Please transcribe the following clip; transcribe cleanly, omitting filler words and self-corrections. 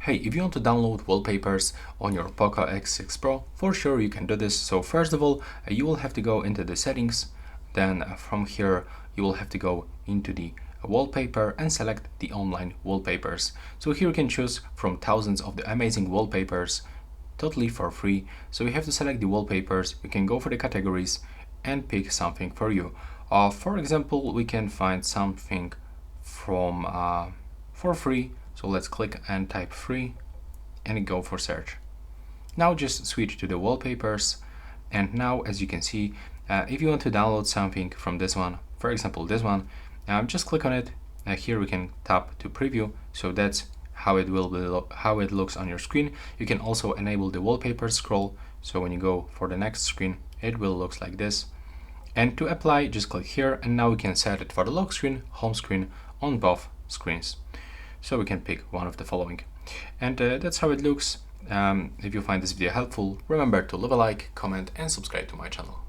Hey, if you want to download wallpapers on your POCO X6 Pro, for sure you can do this. So first of all, you will have to go into the settings. Then from here, you will have to go into the wallpaper and select the online wallpapers. So here you can choose from thousands of the amazing wallpapers totally for free. So you have to select the wallpapers. You can go for the categories and pick something for you. For example, we can find something from for free. So let's click and type free and go for search. Now just switch to the wallpapers, and now as you can see, if you want to download something from this one, for example this one, just click on it. Here we can tap to preview, so that's how it will be how it looks on your screen. You can also enable the wallpaper scroll, so when you go for the next screen it will look like this. And to apply, just click here, and now we can set it for the lock screen, home screen on both screens. So we can pick one of the following, and that's how it looks. If you find this video helpful, remember to leave a like, comment and subscribe to my channel.